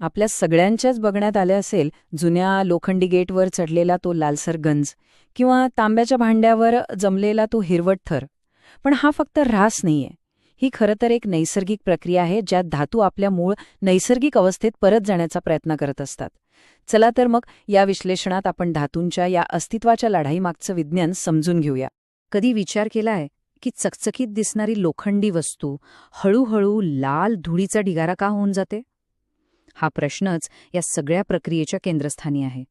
आपल्या सगळ्यांच्याच बघण्यात आले असेल जुन्या लोखंडी गेटवर चढलेला तो लालसर गंज किंवा तांब्याच्या भांड्यावर जमलेला तो हिरवट थर. पण हा फक्त ऱ्हास नाहीये. ही खरं तर एक नैसर्गिक प्रक्रिया आहे ज्यात धातू आपल्या मूळ नैसर्गिक अवस्थेत परत जाण्याचा प्रयत्न करत असतात. चला तर मग या विश्लेषणात आपण धातूंच्या या अस्तित्वाच्या लढाईमागचं विज्ञान समजून घेऊया. कधी विचार केलाय की चकचकीत दिसणारी लोखंडी वस्तू हळूहळू लाल धुळीचा ढिगारा का होऊन जाते? हा प्रश्नच या सगळ्या प्रक्रियेच्या केंद्रस्थानी आहे.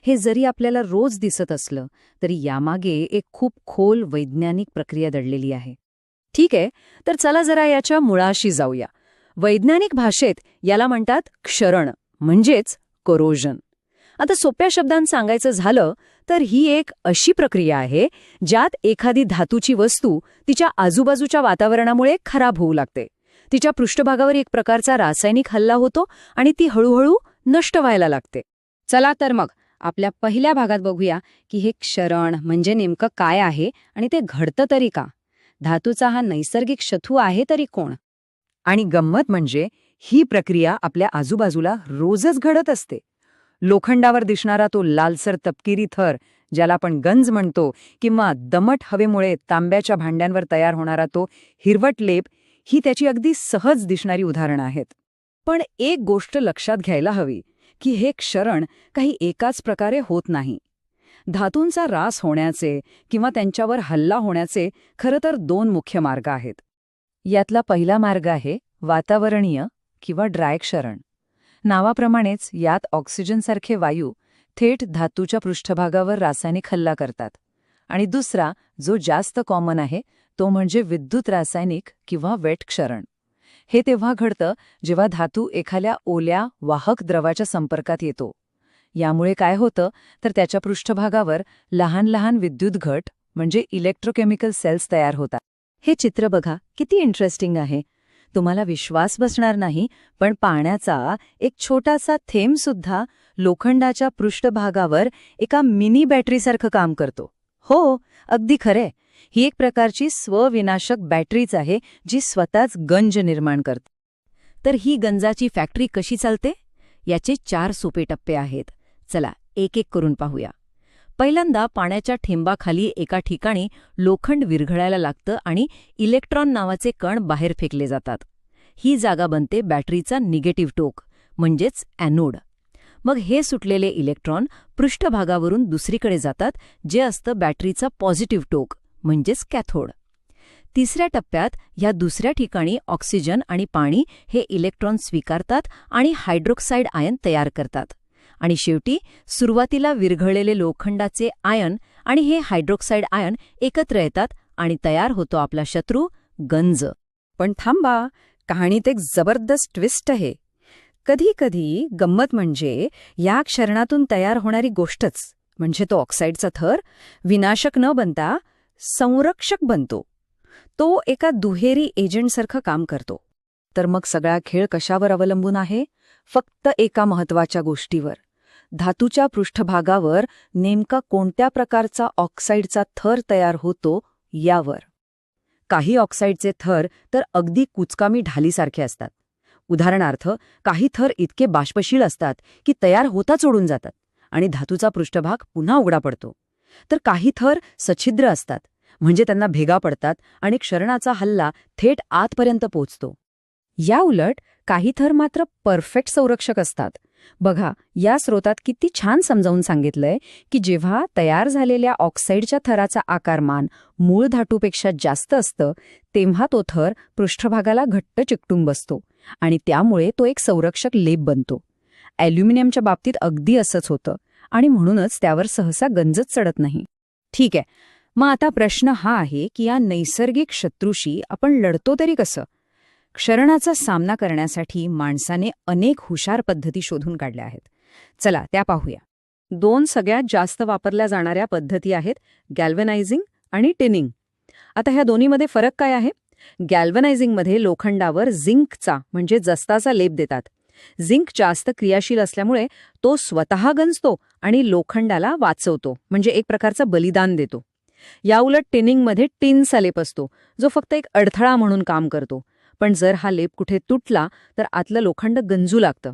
हे जरी आपल्याला रोज दिसत असलं तरी यामागे एक खूप खोल वैज्ञानिक प्रक्रिया दडलेली आहे. ठीक आहे, तर चला जरा याच्या मुळाशी जाऊया. वैज्ञानिक भाषेत याला म्हणतात क्षरण, म्हणजेच कोरोजन. आता सोप्या शब्दांत सांगायचं झालं तर ही एक अशी प्रक्रिया आहे ज्यात एखादी धातूची वस्तू तिच्या आजूबाजूच्या वातावरणामुळे खराब होऊ लागते. तिच्या पृष्ठभागावर एक प्रकारचा रासायनिक हल्ला होतो आणि ती हळूहळू नष्ट व्हायला लागते. चला तर मग आपल्या पहिल्या भागात बघूया की हे क्षरण म्हणजे नेमकं काय आहे आणि ते घडतं तरी का? धातूचा हा नैसर्गिक शत्रू आहे तरी कोण? आणि गंमत म्हणजे ही प्रक्रिया आपल्या आजूबाजूला रोजच घडत असते. लोखंडावर दिसणारा तो लालसर तपकिरी थर, ज्याला आपण गंज म्हणतो, किंवा दमट हवेमुळे तांब्याच्या भांड्यांवर तयार होणारा तो हिरवट लेप, ही त्याची अगदी सहज दिसणारी उदाहरणं आहेत. पण एक गोष्ट लक्षात घ्यायला हवी की हे क्षरण काही एकाच प्रकारे होत नाही. धातूंचा ऱ्हास होण्याचे किंवा त्यांच्यावर हल्ला होण्याचे खरं तर 2 मुख्य मार्ग आहेत. यातला पहिला मार्ग आहे वातावरणीय किंवा ड्राय क्षरण. नावाप्रमाणेच यात ऑक्सिजनसारखे वायू थेट धातूच्या पृष्ठभागावर रासायनिक हल्ला करतात. आणि दुसरा, जो जास्त कॉमन आहे, तो म्हणजे विद्युत रासायनिक किंवा वेट क्षरण. हे तेव्हा घडतं जेव्हा धातू एखाद्या ओल्या वाहक द्रवाच्या संपर्कात येतो. यामुळे काय होतं तर त्याच्या पृष्ठभागावर लहान लहान विद्युत घट म्हणजे इलेक्ट्रोकेमिकल सेल्स तयार होतात. हे चित्र बघा, किती इंटरेस्टिंग आहे. तुम्हाला विश्वास बसणार नाही, पण पाण्याचा एक छोटासा थेंबसुद्धा लोखंडाच्या पृष्ठभागावर एका मिनी बॅटरीसारखं काम करतो. हो, अगदी खरे. ही एक प्रकारची स्वविनाशक बॅटरीच आहे जी स्वतःच गंज निर्माण करते. तर ही गंजाची फॅक्टरी कशी चालते? याचे 4 सोपे टप्पे आहेत. चला एक एक करून पाहूया. पहिल्यांदा पाण्याच्या ठेंबाखाली एका ठिकाणी लोखंड विरघळायला लागतं आणि इलेक्ट्रॉन नावाचे कण बाहेर फेकले जातात. ही जागा बनते बॅटरीचा निगेटिव्ह टोक, म्हणजेच ॲनोड. मग हे सुटलेले इलेक्ट्रॉन पृष्ठभागावरून दुसरीकडे जातात, जे असतं बॅटरीचा पॉझिटिव्ह टोक, म्हणजेच कॅथोड. तिसऱ्या टप्प्यात ह्या दुसऱ्या ठिकाणी ऑक्सिजन आणि पाणी हे इलेक्ट्रॉन स्वीकारतात आणि हायड्रोक्साईड आयन तयार करतात. आणि शेवटी सुरुवातीला विरघळलेले लोखंडाचे आयन आणि हे हायड्रोक्साईड आयन एकत्र येतात आणि तयार होतो आपला शत्रू गंज. पण थांबा, कहाणीत एक जबरदस्त ट्विस्ट आहे. कधी कधी गंमत म्हणजे या क्षरणातून तयार होणारी गोष्टच, म्हणजे तो ऑक्साईडचा थर, विनाशक न बनता संरक्षक बनतो. तो एका दुहेरी एजंटसारखं काम करतो. तर मग सगळा खेळ कशावर अवलंबून आहे? फक्त एका महत्त्वाच्या गोष्टीवर. धातूच्या पृष्ठभागावर नेमका कोणत्या प्रकारचा ऑक्साईडचा थर तयार होतो यावर. काही ऑक्साईडचे थर तर अगदी कुचकामी ढालीसारखे असतात. उदाहरणार्थ, काही थर इतके बाष्पशील असतात की तयार होताच उडून जातात आणि धातूचा पृष्ठभाग पुन्हा उघडा पडतो. तर काही थर सच्छिद्र असतात, म्हणजे त्यांना भेगा पडतात आणि क्षरणाचा हल्ला थेट आतपर्यंत पोचतो. या उलट काही थर मात्र परफेक्ट संरक्षक असतात. बघा, या स्रोतात किती छान समजावून सांगितलंय की जेव्हा तयार झालेल्या ऑक्साईडच्या थराचा आकारमान मूळ धातूपेक्षा जास्त असतं, तेव्हा तो थर पृष्ठभागाला घट्ट चिकटून बसतो आणि त्यामुळे तो एक संरक्षक लेप बनतो. ॲल्युमिनियमच्या बाबतीत अगदी असंच होतं आणि म्हणूनच त्यावर सहसा गंजच चढत नाही. ठीक आहे, मग आता प्रश्न हा आहे की या नैसर्गिक शत्रूशी आपण लढतो तरी कसं? क्षरणाचा सामना करण्यासाठी माणसाने अनेक हुशार पद्धती शोधून काढल्या आहेत. चला त्या पाहूया. 2 सगळ्यात जास्त वापरल्या जाणाऱ्या पद्धती आहेत गॅल्व्हनायझिंग आणि टिनिंग. आता ह्या दोन्हीमध्ये फरक काय आहे? गॅल्व्हनायझिंगमध्ये लोखंडावर झिंकचा म्हणजे जस्ताचा लेप देतात. झिंक जास्त क्रियाशील असल्यामुळे तो स्वतः गंजतो आणि लोखंडाला वाचवतो, म्हणजे एक प्रकारचं बलिदान देतो. याउलट टिनिंगमध्ये टिनचा लेप असतो, जो फक्त एक अडथळा म्हणून काम करतो. पण जर हा लेप कुठे तुटला तर आतलं लोखंड गंजू लागतं.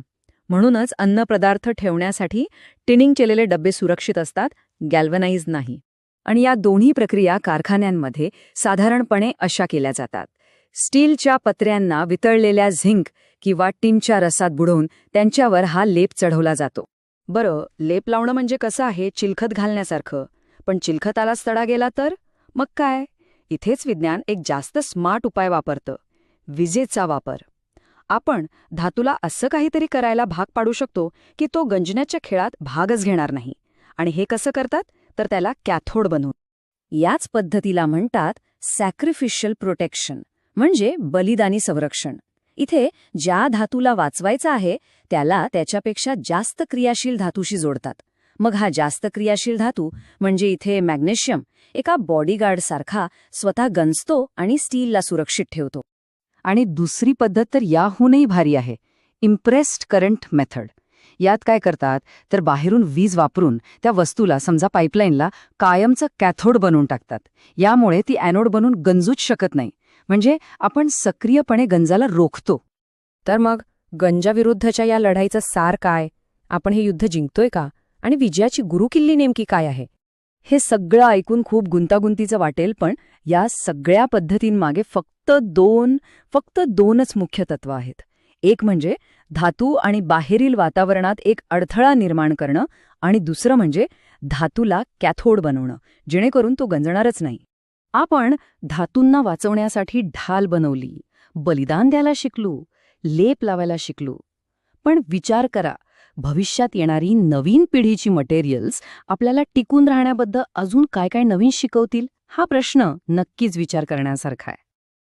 म्हणूनच अन्नपदार्थ ठेवण्यासाठी टिनिंग केलेले डबे सुरक्षित असतात, गॅल्वनाइज नाही. आणि या दोन्ही प्रक्रिया कारखान्यांमध्ये साधारणपणे अशा केल्या जातात. स्टीलच्या पत्र्यांना वितळलेल्या झिंक किंवा टिनच्या रसात बुडवून त्यांच्यावर हा लेप चढवला जातो. बरं, लेप लावणं म्हणजे कसं आहे, चिलखत घालण्यासारखं. पण चिलखतालाच तडा गेला तर मग काय? इथेच विज्ञान एक जास्त स्मार्ट उपाय वापरतं, विजेचा वापर. आपण धातूला असं काहीतरी करायला भाग पाडू शकतो की तो गंजण्याच्या खेळात भागच घेणार नाही. आणि हे कसं करतात तर त्याला कॅथोड बनवून. याच पद्धतीला म्हणतात सॅक्रिफिशियल प्रोटेक्शन, म्हणजे बलिदानी संरक्षण. इथे ज्या धातूला वाचवायचा आहे त्याला त्याच्यापेक्षा जास्त क्रियाशील धातूशी जोडतात. मग हा जास्त क्रियाशील धातू म्हणजे इथे मॅग्नेशियम एका बॉडीगार्डसारखा स्वतः गंजतो आणि स्टीलला सुरक्षित ठेवतो. आणि दुसरी पद्धत तर याहूनही भारी आहे, इम्प्रेस्ड करंट मेथड. यात काय करतात तर बाहेरून वीज वापरून त्या वस्तूला, समजा पाईपलाईनला, कायमचं कॅथोड बनवून टाकतात. यामुळे ती ॲनोड बनून गंजूच शकत नाही. म्हणजे आपण सक्रियपणे गंजाला रोखतो. तर मग गंजाविरुद्धच्या या लढाईचं सार काय? आपण हे युद्ध जिंकतोय का? आणि विजयाची गुरुकिल्ली नेमकी काय आहे? हे सगळं ऐकून खूप गुंतागुंतीचं वाटेल, पण या सगळ्या पद्धतींमागे फक्त दोनच मुख्य तत्व आहेत. एक म्हणजे धातू आणि बाहेरील वातावरणात एक अडथळा निर्माण करणं, आणि दुसरं म्हणजे धातूला कॅथोड बनवणं, जेणेकरून तो गंजणारच नाही. आपण धातूंना वाचवण्यासाठी ढाल बनवली, बलिदान द्यायला शिकलो, लेप लावायला शिकलो. पण विचार करा, भविष्यात येणारी नवीन पिढीची मटेरियल्स आपल्याला टिकून राहण्याबद्दल अजून काय काय नवीन शिकवतील? हा प्रश्न नक्कीच विचार करण्यासारखा आहे.